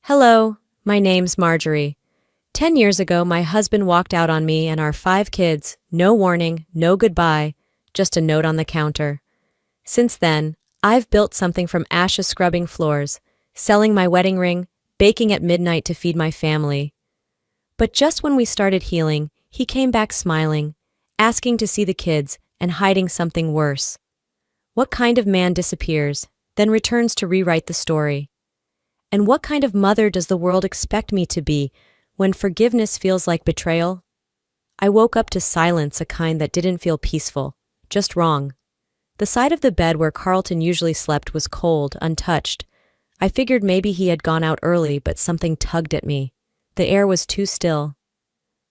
Hello, my name's Marjorie. 10 years ago, my husband walked out on me and our 5 kids, no warning, no goodbye, just a note on the counter. Since then, I've built something from ashes scrubbing floors, selling my wedding ring, baking at midnight to feed my family. But just when we started healing, he came back smiling, asking to see the kids and hiding something worse. What kind of man disappears, then returns to rewrite the story? And what kind of mother does the world expect me to be when forgiveness feels like betrayal? I woke up to silence, a kind that didn't feel peaceful, just wrong. The side of the bed where Carlton usually slept was cold, untouched. I figured maybe he had gone out early, but something tugged at me. The air was too still.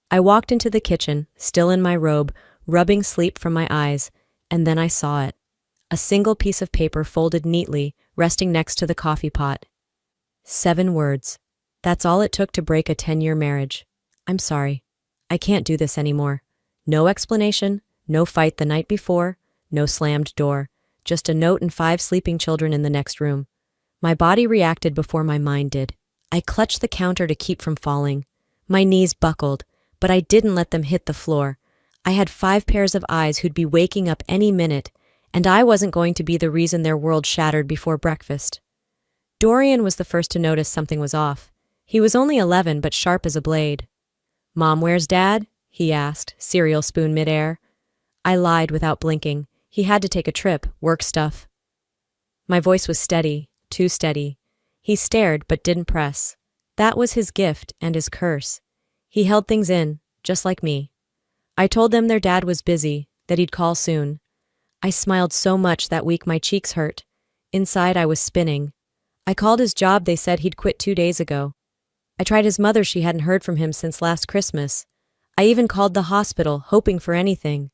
I walked into the kitchen, still in my robe, rubbing sleep from my eyes, and then I saw it. A single piece of paper folded neatly, resting next to the coffee pot. 7 words. That's all it took to break a 10-year marriage. I'm sorry. I can't do this anymore. No explanation, no fight the night before, no slammed door, just a note and 5 sleeping children in the next room. My body reacted before my mind did. I clutched the counter to keep from falling. My knees buckled, but I didn't let them hit the floor. I had 5 pairs of eyes who'd be waking up any minute, and I wasn't going to be the reason their world shattered before breakfast. Dorian was the first to notice something was off. He was only 11 but sharp as a blade. "Mom, where's Dad?" he asked, cereal spoon midair. I lied without blinking. He had to take a trip, work stuff. My voice was steady, too steady. He stared but didn't press. That was his gift and his curse. He held things in, just like me. I told them their dad was busy, that he'd call soon. I smiled so much that week my cheeks hurt. Inside I was spinning. I called his job, they said he'd quit 2 days ago. I tried his mother, she hadn't heard from him since last Christmas. I even called the hospital, hoping for anything.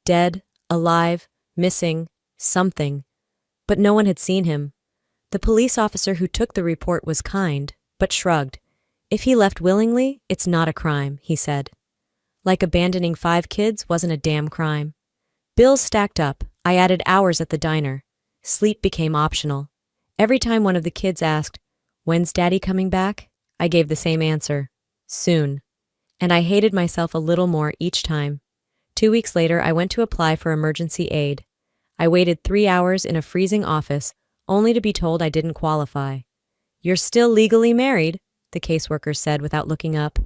Dead, alive, missing, something. But no one had seen him. The police officer who took the report was kind, but shrugged. If he left willingly, it's not a crime, he said. Like abandoning 5 kids wasn't a damn crime. Bills stacked up. I added hours at the diner. Sleep became optional. Every time one of the kids asked, "When's Daddy coming back?" I gave the same answer, "Soon." And I hated myself a little more each time. 2 weeks later, I went to apply for emergency aid. I waited 3 hours in a freezing office, only to be told I didn't qualify. "You're still legally married," the caseworker said without looking up.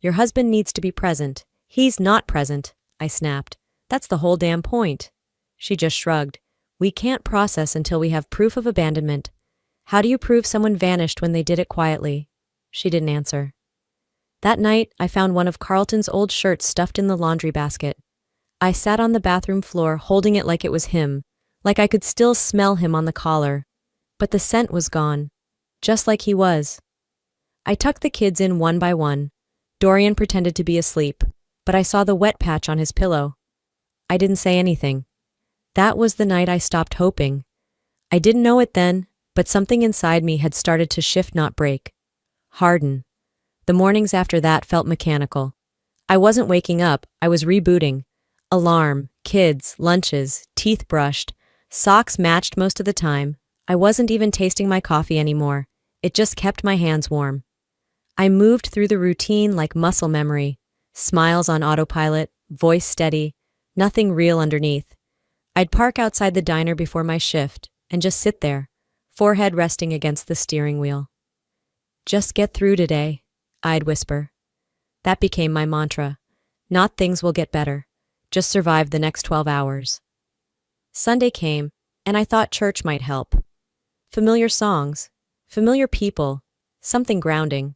"Your husband needs to be present." "He's not present," I snapped. "That's the whole damn point." She just shrugged. "We can't process until we have proof of abandonment. How do you prove someone vanished when they did it quietly?" She didn't answer. That night, I found one of Carlton's old shirts stuffed in the laundry basket. I sat on the bathroom floor holding it like it was him, like I could still smell him on the collar. But the scent was gone, just like he was. I tucked the kids in one by one. Dorian pretended to be asleep, but I saw the wet patch on his pillow. I didn't say anything. That was the night I stopped hoping. I didn't know it then, but something inside me had started to shift, not break. Harden. The mornings after that felt mechanical. I wasn't waking up, I was rebooting. Alarm, kids, lunches, teeth brushed, socks matched most of the time. I wasn't even tasting my coffee anymore. It just kept my hands warm. I moved through the routine like muscle memory. Smiles on autopilot, voice steady, nothing real underneath. I'd park outside the diner before my shift and just sit there, forehead resting against the steering wheel. "Just get through today," I'd whisper. That became my mantra. Not things will get better. Just survive the next 12 hours. Sunday came, and I thought church might help. Familiar songs, familiar people, something grounding.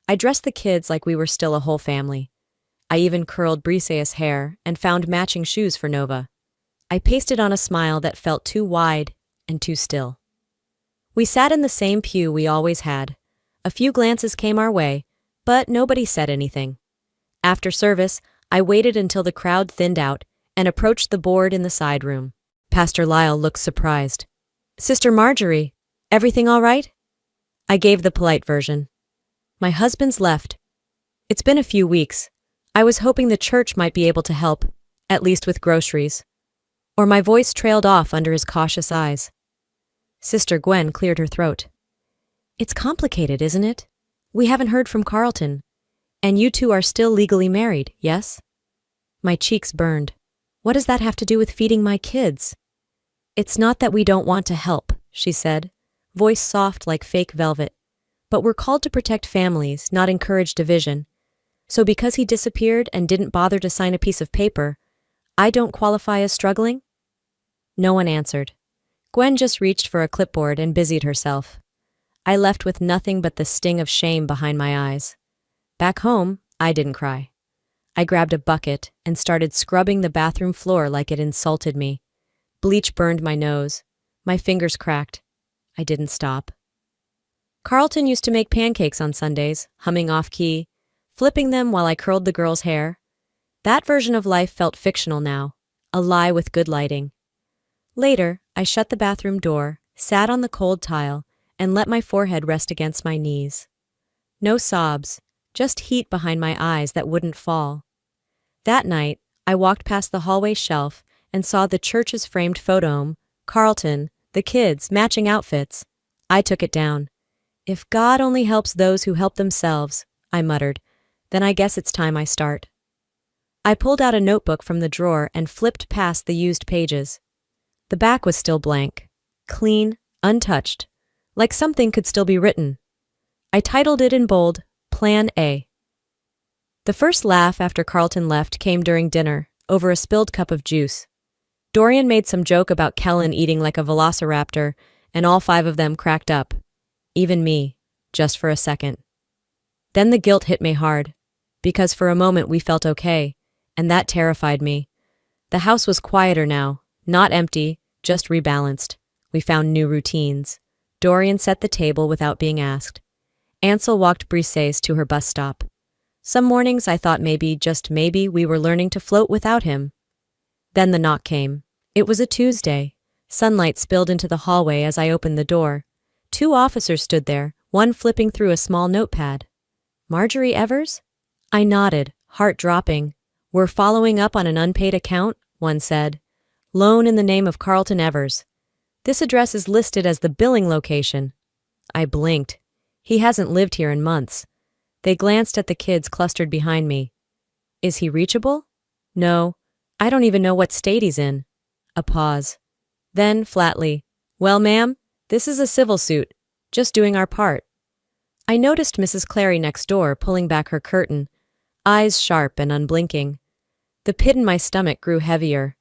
I dressed the kids like we were still a whole family. I even curled Briseis' hair and found matching shoes for Nova. I pasted on a smile that felt too wide and too still. We sat in the same pew we always had. A few glances came our way, but nobody said anything. After service, I waited until the crowd thinned out and approached the board in the side room. Pastor Lyle looked surprised. "Sister Marjorie, everything all right?" I gave the polite version. "My husband's left. It's been a few weeks. I was hoping the church might be able to help, at least with groceries." Or my voice trailed off under his cautious eyes. Sister Gwen cleared her throat. It's complicated, isn't it? We haven't heard from Carlton. And you two are still legally married, yes? My cheeks burned. What does that have to do with feeding my kids? It's not that we don't want to help, she said, voice soft like fake velvet. But we're called to protect families, not encourage division. So because he disappeared and didn't bother to sign a piece of paper, I don't qualify as struggling? No one answered. Gwen just reached for a clipboard and busied herself. I left with nothing but the sting of shame behind my eyes. Back home, I didn't cry. I grabbed a bucket and started scrubbing the bathroom floor like it insulted me. Bleach burned my nose. My fingers cracked. I didn't stop. Carlton used to make pancakes on Sundays, humming off-key, flipping them while I curled the girl's hair. That version of life felt fictional now, a lie with good lighting. Later, I shut the bathroom door, sat on the cold tile, and let my forehead rest against my knees. No sobs, just heat behind my eyes that wouldn't fall. That night, I walked past the hallway shelf and saw the church's framed photo, Carlton, the kids, matching outfits. I took it down. If God only helps those who help themselves, I muttered, then I guess it's time I start. I pulled out a notebook from the drawer and flipped past the used pages. The back was still blank, clean, untouched, like something could still be written. I titled it in bold, Plan A. The first laugh after Carlton left came during dinner, over a spilled cup of juice. Dorian made some joke about Kellen eating like a velociraptor, and all 5 of them cracked up. Even me, just for a second. Then the guilt hit me hard, because for a moment we felt okay, and that terrified me. The house was quieter now, not empty, just rebalanced. We found new routines. Dorian set the table without being asked. Ansel walked Briseis to her bus stop. Some mornings I thought maybe, just maybe, we were learning to float without him. Then the knock came. It was a Tuesday. Sunlight spilled into the hallway as I opened the door. 2 officers stood there, one flipping through a small notepad. Marjorie Evers? I nodded, heart dropping. We're following up on an unpaid account, one said. Loan in the name of Carlton Evers. This address is listed as the billing location. I blinked. He hasn't lived here in months. They glanced at the kids clustered behind me. Is he reachable? No. I don't even know what state he's in. A pause. Then, flatly, well, ma'am, this is a civil suit. Just doing our part. I noticed Mrs. Clary next door pulling back her curtain, eyes sharp and unblinking. The pit in my stomach grew heavier.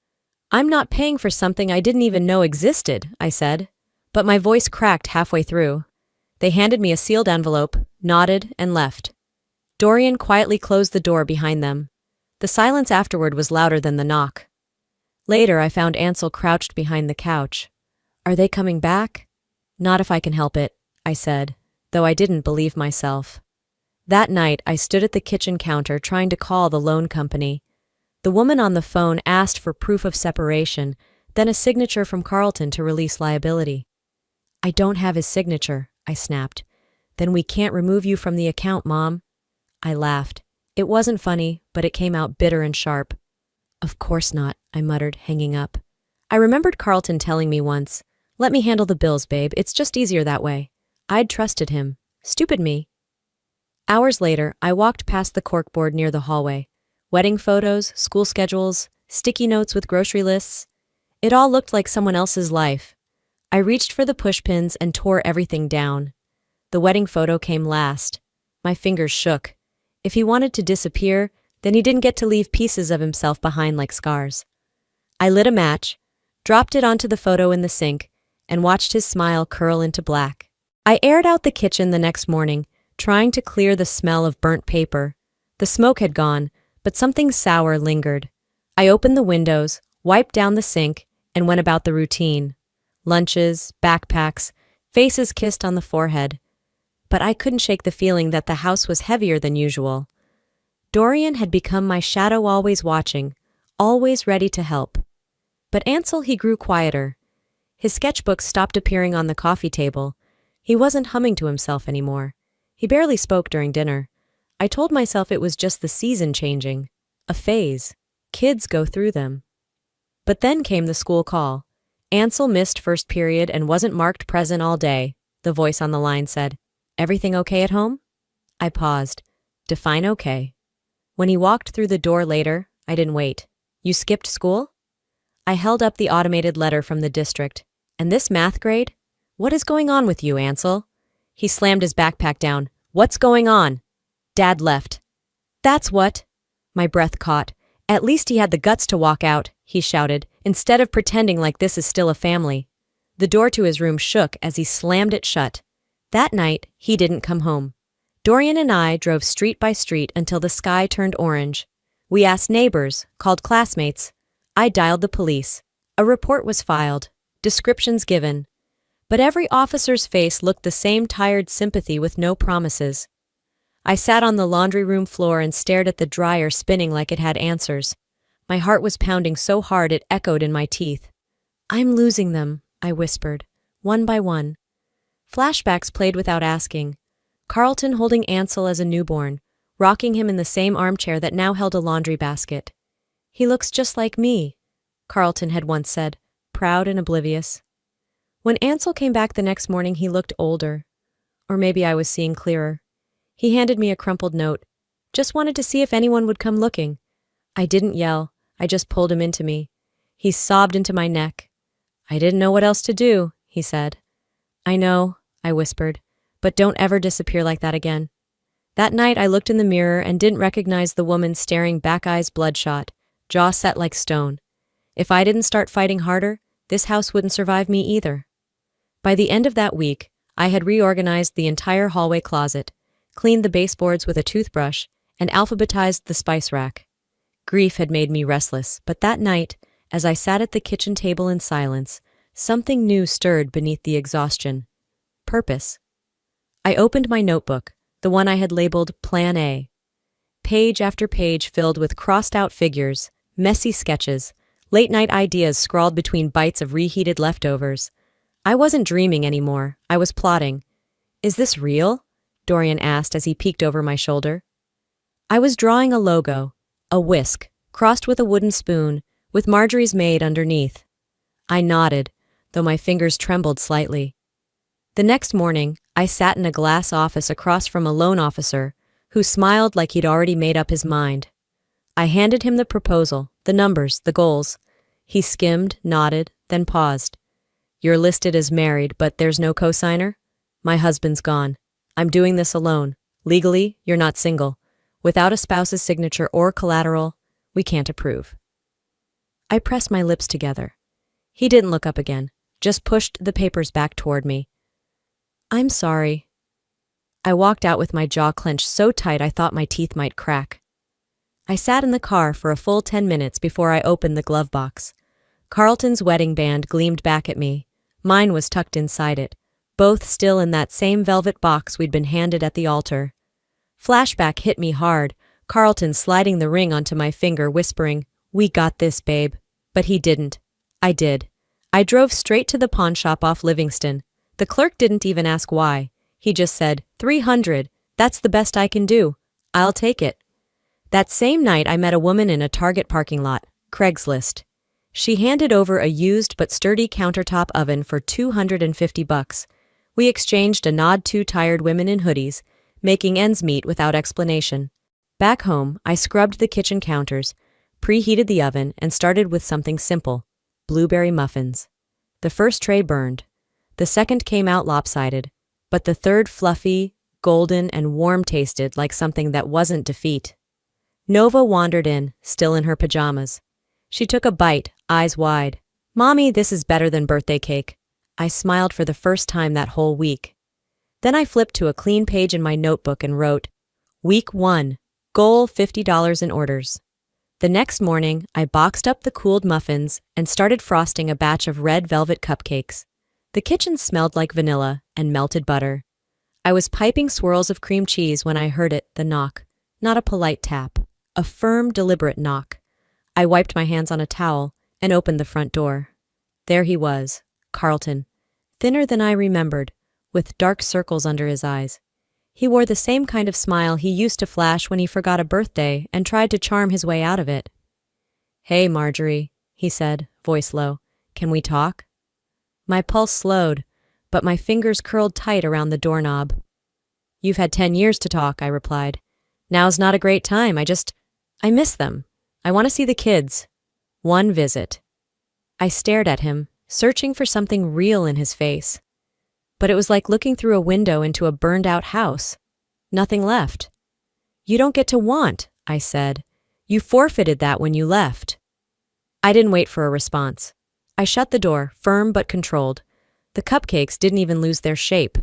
I'm not paying for something I didn't even know existed, I said. But my voice cracked halfway through. They handed me a sealed envelope, nodded, and left. Dorian quietly closed the door behind them. The silence afterward was louder than the knock. Later, I found Ansel crouched behind the couch. Are they coming back? Not if I can help it, I said, though I didn't believe myself. That night, I stood at the kitchen counter trying to call the loan company. The woman on the phone asked for proof of separation, then a signature from Carlton to release liability. I don't have his signature, I snapped. Then we can't remove you from the account, Mom. I laughed. It wasn't funny, but it came out bitter and sharp. Of course not, I muttered, hanging up. I remembered Carlton telling me once, let me handle the bills, babe, it's just easier that way. I'd trusted him. Stupid me. Hours later, I walked past the corkboard near the hallway. Wedding photos, school schedules, sticky notes with grocery lists. It all looked like someone else's life. I reached for the pushpins and tore everything down. The wedding photo came last. My fingers shook. If he wanted to disappear, then he didn't get to leave pieces of himself behind like scars. I lit a match, dropped it onto the photo in the sink, and watched his smile curl into black. I aired out the kitchen the next morning, trying to clear the smell of burnt paper. The smoke had gone, but something sour lingered. I opened the windows, wiped down the sink, and went about the routine. Lunches, backpacks, faces kissed on the forehead. But I couldn't shake the feeling that the house was heavier than usual. Dorian had become my shadow, always watching, always ready to help. But Ansel, he grew quieter. His sketchbooks stopped appearing on the coffee table. He wasn't humming to himself anymore. He barely spoke during dinner. I told myself it was just the season changing. A phase. Kids go through them. But then came the school call. Ansel missed first period and wasn't marked present all day, the voice on the line said. Everything okay at home? I paused. Define okay. When he walked through the door later, I didn't wait. You skipped school? I held up the automated letter from the district. And this math grade? What is going on with you, Ansel? He slammed his backpack down. What's going on? Dad left. That's what? My breath caught. At least he had the guts to walk out, he shouted, instead of pretending like this is still a family. The door to his room shook as he slammed it shut. That night, he didn't come home. Dorian and I drove street by street until the sky turned orange. We asked neighbors, called classmates. I dialed the police. A report was filed. Descriptions given. But every officer's face looked the same tired sympathy with no promises. I sat on the laundry room floor and stared at the dryer spinning like it had answers. My heart was pounding so hard it echoed in my teeth. I'm losing them, I whispered, one by one. Flashbacks played without asking. Carlton holding Ansel as a newborn, rocking him in the same armchair that now held a laundry basket. He looks just like me, Carlton had once said, proud and oblivious. When Ansel came back the next morning, he looked older. Or maybe I was seeing clearer. He handed me a crumpled note. Just wanted to see if anyone would come looking. I didn't yell. I just pulled him into me. He sobbed into my neck. I didn't know what else to do, he said. I know, I whispered, but don't ever disappear like that again. That night I looked in the mirror and didn't recognize the woman staring back eyes bloodshot, jaw set like stone. If I didn't start fighting harder, this house wouldn't survive me either. By the end of that week, I had reorganized the entire hallway closet, cleaned the baseboards with a toothbrush, and alphabetized the spice rack. Grief had made me restless, but that night, as I sat at the kitchen table in silence, something new stirred beneath the exhaustion. Purpose. I opened my notebook, the one I had labeled Plan A. Page after page filled with crossed-out figures, messy sketches, late-night ideas scrawled between bites of reheated leftovers. I wasn't dreaming anymore. I was plotting. Is this real? Dorian asked as he peeked over my shoulder. I was drawing a logo, a whisk, crossed with a wooden spoon, with Marjorie's maid underneath. I nodded, though my fingers trembled slightly. The next morning, I sat in a glass office across from a loan officer, who smiled like he'd already made up his mind. I handed him the proposal, the numbers, the goals. He skimmed, nodded, then paused. You're listed as married, but there's no cosigner? My husband's gone. I'm doing this alone. Legally, you're not single. Without a spouse's signature or collateral, we can't approve. I pressed my lips together. He didn't look up again, just pushed the papers back toward me. I'm sorry. I walked out with my jaw clenched so tight I thought my teeth might crack. I sat in the car for a full 10 minutes before I opened the glove box. Carlton's wedding band gleamed back at me. Mine was tucked inside it, both still in that same velvet box we'd been handed at the altar. Flashback hit me hard, Carlton sliding the ring onto my finger, whispering, "We got this, babe." But he didn't. I did. I drove straight to the pawn shop off Livingston. The clerk didn't even ask why. He just said, 300. That's the best I can do. I'll take it. That same night I met a woman in a Target parking lot, Craigslist. She handed over a used but sturdy countertop oven for $250. We exchanged a nod to tired women in hoodies, making ends meet without explanation. Back home, I scrubbed the kitchen counters, preheated the oven, and started with something simple, blueberry muffins. The first tray burned. The second came out lopsided, but the third fluffy, golden, and warm tasted like something that wasn't defeat. Nova wandered in, still in her pajamas. She took a bite, eyes wide. "Mommy, this is better than birthday cake." I smiled for the first time that whole week. Then I flipped to a clean page in my notebook and wrote, Week 1, goal $50 in orders. The next morning, I boxed up the cooled muffins and started frosting a batch of red velvet cupcakes. The kitchen smelled like vanilla and melted butter. I was piping swirls of cream cheese when I heard it, the knock. Not a polite tap. A firm, deliberate knock. I wiped my hands on a towel and opened the front door. There he was, Carlton, thinner than I remembered, with dark circles under his eyes. He wore the same kind of smile he used to flash when he forgot a birthday and tried to charm his way out of it. "Hey, Marjorie," he said, voice low. "Can we talk?" My pulse slowed, but my fingers curled tight around the doorknob. You've had 10 years to talk, I replied. Now's not a great time. I miss them. I want to see the kids. One visit. I stared at him, searching for something real in his face. But it was like looking through a window into a burned-out house. Nothing left. You don't get to want, I said. You forfeited that when you left. I didn't wait for a response. I shut the door, firm but controlled. The cupcakes didn't even lose their shape.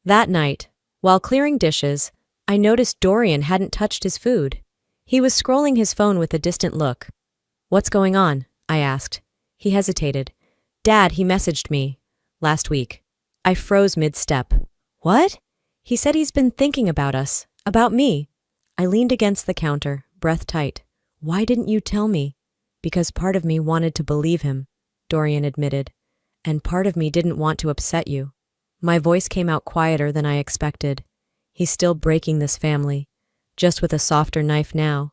That night, while clearing dishes, I noticed Dorian hadn't touched his food. He was scrolling his phone with a distant look. What's going on? I asked. He hesitated. Dad, he messaged me. Last week. I froze mid-step. What? He said he's been thinking about us. About me. I leaned against the counter, breath tight. Why didn't you tell me? Because part of me wanted to believe him, Dorian admitted. And part of me didn't want to upset you. My voice came out quieter than I expected. He's still breaking this family, just with a softer knife now.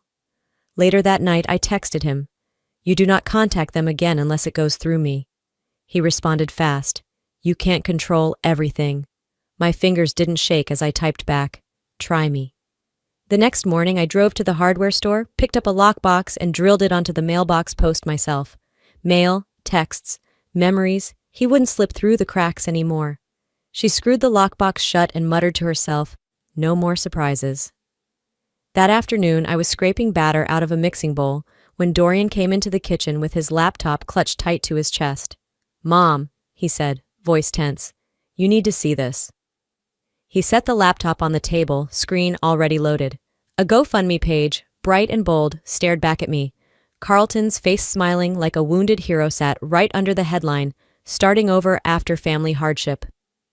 Later that night, I texted him. You do not contact them again unless it goes through me. He responded fast. You can't control everything. My fingers didn't shake as I typed back. Try me. The next morning, I drove to the hardware store, picked up a lockbox, and drilled it onto the mailbox post myself. Mail, texts, memories. He wouldn't slip through the cracks anymore. She screwed the lockbox shut and muttered to herself, no more surprises. That afternoon, I was scraping batter out of a mixing bowl when Dorian came into the kitchen with his laptop clutched tight to his chest. Mom, he said, voice tense, you need to see this. He set the laptop on the table, screen already loaded. A GoFundMe page, bright and bold, stared back at me. Carlton's face smiling like a wounded hero sat right under the headline, starting over after family hardship.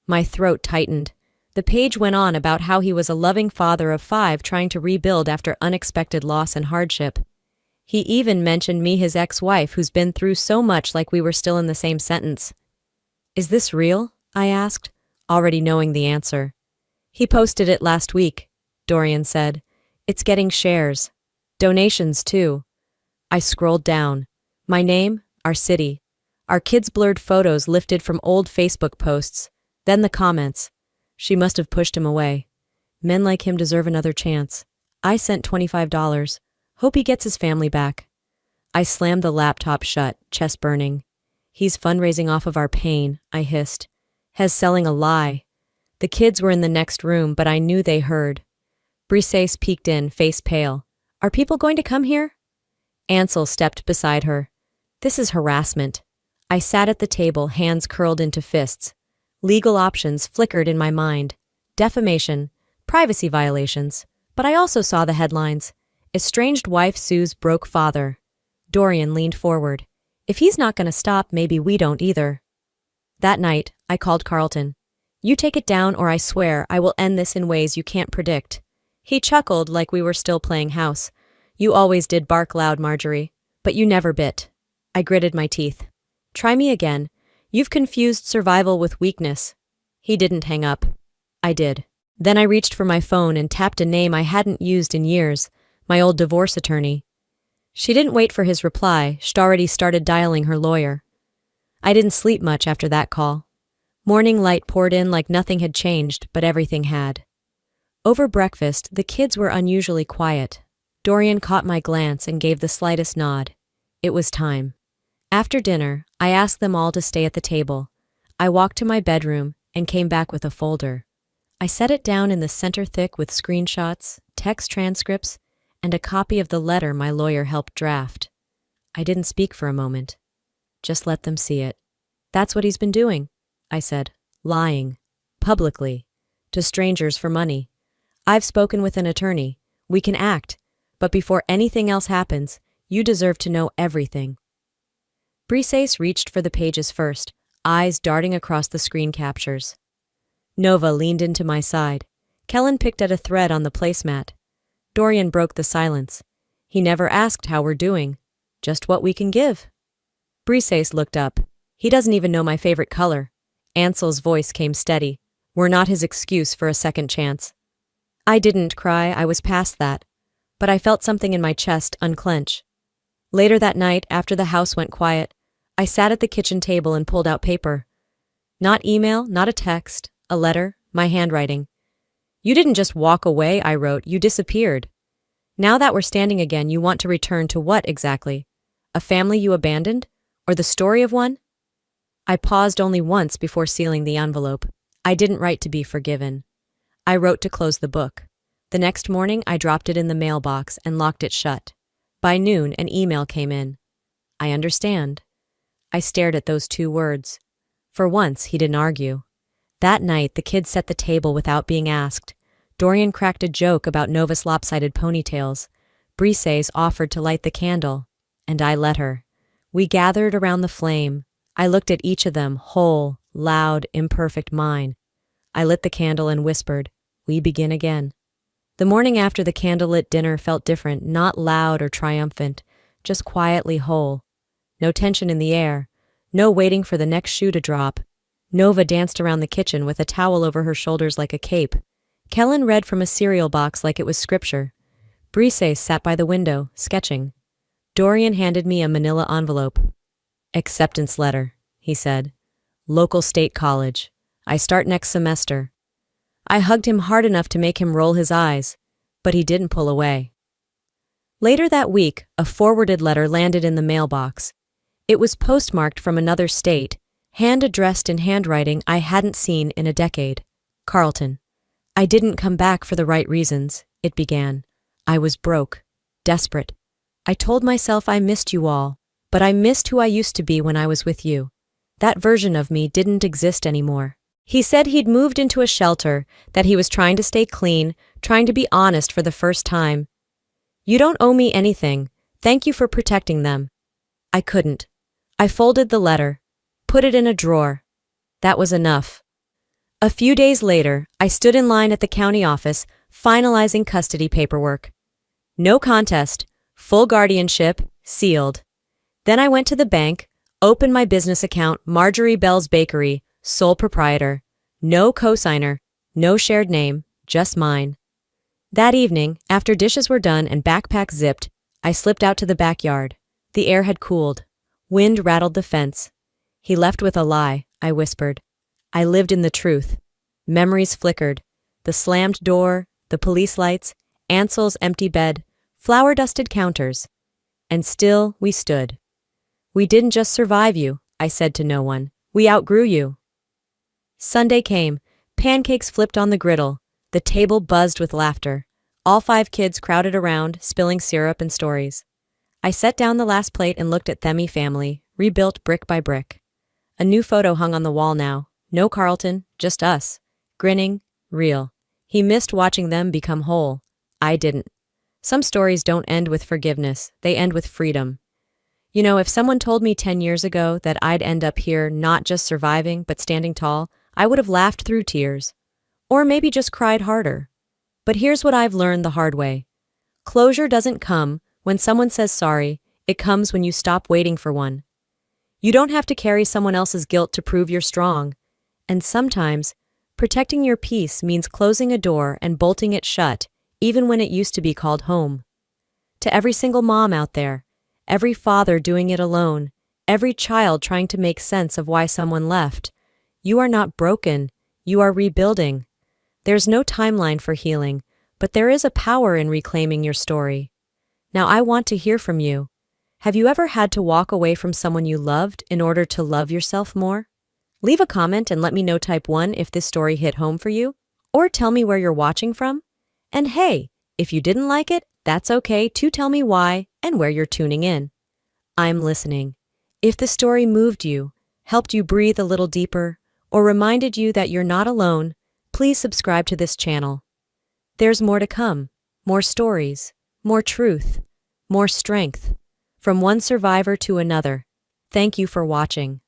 My throat tightened. The page went on about how he was a loving father of 5 trying to rebuild after unexpected loss and hardship. He even mentioned me, his ex-wife, who's been through so much, like we were still in the same sentence. Is this real? I asked, already knowing the answer. He posted it last week, Dorian said. It's getting shares. Donations, too. I scrolled down. My name, our city. Our kids' blurred photos lifted from old Facebook posts. Then the comments. She must have pushed him away. Men like him deserve another chance. I sent $25. Hope he gets his family back. I slammed the laptop shut, chest burning. He's fundraising off of our pain, I hissed. Hez selling a lie. The kids were in the next room, but I knew they heard. Briseis peeked in, face pale. Are people going to come here? Ansel stepped beside her. This is harassment. I sat at the table, hands curled into fists. Legal options flickered in my mind. Defamation, privacy violations. But I also saw the headlines. Estranged wife sues broke father. Dorian leaned forward. If he's not going to stop, maybe we don't either. That night, I called Carlton. You take it down or I swear I will end this in ways you can't predict. He chuckled like we were still playing house. You always did bark loud, Marjorie, but you never bit. I gritted my teeth. Try me again. You've confused survival with weakness. He didn't hang up. I did. Then I reached for my phone and tapped a name I hadn't used in years, my old divorce attorney. She didn't wait for his reply. She'd already started dialing her lawyer. I didn't sleep much after that call. Morning light poured in like nothing had changed, but everything had. Over breakfast, the kids were unusually quiet. Dorian caught my glance and gave the slightest nod. It was time. After dinner, I asked them all to stay at the table. I walked to my bedroom and came back with a folder. I set it down in the center thick with screenshots, text transcripts, and a copy of the letter my lawyer helped draft. I didn't speak for a moment. Just let them see it. That's what he's been doing, I said, lying, publicly, to strangers for money. I've spoken with an attorney. We can act, but before anything else happens, you deserve to know everything. Briseis reached for the pages first, eyes darting across the screen captures. Nova leaned into my side. Kellen picked at a thread on the placemat. Dorian broke the silence. He never asked how we're doing, just what we can give. Briseis looked up. He doesn't even know my favorite color. Ansel's voice came steady. We're not his excuse for a second chance. I didn't cry, I was past that. But I felt something in my chest unclench. Later that night, after the house went quiet, I sat at the kitchen table and pulled out paper. Not email, not a text, a letter, my handwriting. You didn't just walk away, I wrote, you disappeared. Now that we're standing again, you want to return to what exactly? A family you abandoned? Or the story of one? I paused only once before sealing the envelope. I didn't write to be forgiven. I wrote to close the book. The next morning, I dropped it in the mailbox and locked it shut. By noon, an email came in. I understand. I stared at those 2 words. For once, he didn't argue. That night, the kids set the table without being asked. Dorian cracked a joke about Nova's lopsided ponytails. Briseis offered to light the candle, and I let her. We gathered around the flame. I looked at each of them, whole, loud, imperfect mine. I lit the candle and whispered, "We begin again." The morning after the candlelit dinner felt different, not loud or triumphant, just quietly whole. No tension in the air, no waiting for the next shoe to drop. Nova danced around the kitchen with a towel over her shoulders like a cape. Kellen read from a cereal box like it was scripture. Briseis sat by the window, sketching. Dorian handed me a manila envelope. "Acceptance letter," he said. "Local state college. I start next semester." I hugged him hard enough to make him roll his eyes, but he didn't pull away. Later that week, a forwarded letter landed in the mailbox. It was postmarked from another state, hand-addressed in handwriting I hadn't seen in a decade. Carlton. "I didn't come back for the right reasons," it began. "I was broke, desperate. I told myself I missed you all, but I missed who I used to be when I was with you. That version of me didn't exist anymore." He said he'd moved into a shelter, that he was trying to stay clean, trying to be honest for the first time. "You don't owe me anything. Thank you for protecting them." I couldn't. I folded the letter, put it in a drawer. That was enough. A few days later, I stood in line at the county office, finalizing custody paperwork. No contest, full guardianship, sealed. Then I went to the bank, opened my business account, Marjorie Bell's Bakery, sole proprietor. No cosigner, no shared name, just mine. That evening, after dishes were done and backpack zipped, I slipped out to the backyard. The air had cooled. Wind rattled the fence. "He left with a lie," I whispered. I lived in the truth. Memories flickered. The slammed door, the police lights, Ansel's empty bed, flour-dusted counters. And still we stood. "We didn't just survive you," I said to no one. "We outgrew you." Sunday came. Pancakes flipped on the griddle. The table buzzed with laughter. All 5 kids crowded around, spilling syrup and stories. I set down the last plate and looked at Themi family, rebuilt brick by brick. A new photo hung on the wall now. No Carlton, just us. Grinning, real. He missed watching them become whole. I didn't. Some stories don't end with forgiveness, they end with freedom. You know, if someone told me 10 years ago that I'd end up here not just surviving but standing tall, I would have laughed through tears. Or maybe just cried harder. But here's what I've learned the hard way. Closure doesn't come when someone says sorry, it comes when you stop waiting for one. You don't have to carry someone else's guilt to prove you're strong. And sometimes, protecting your peace means closing a door and bolting it shut, even when it used to be called home. To every single mom out there, every father doing it alone, every child trying to make sense of why someone left, you are not broken, you are rebuilding. There's no timeline for healing, but there is a power in reclaiming your story. Now I want to hear from you. Have you ever had to walk away from someone you loved in order to love yourself more? Leave a comment and let me know type 1 if this story hit home for you, or tell me where you're watching from. And hey, if you didn't like it, that's okay too. Tell me why and where you're tuning in. I'm listening. If the story moved you, helped you breathe a little deeper, or reminded you that you're not alone, please subscribe to this channel. There's more to come, more stories, more truth, more strength. From one survivor to another. Thank you for watching.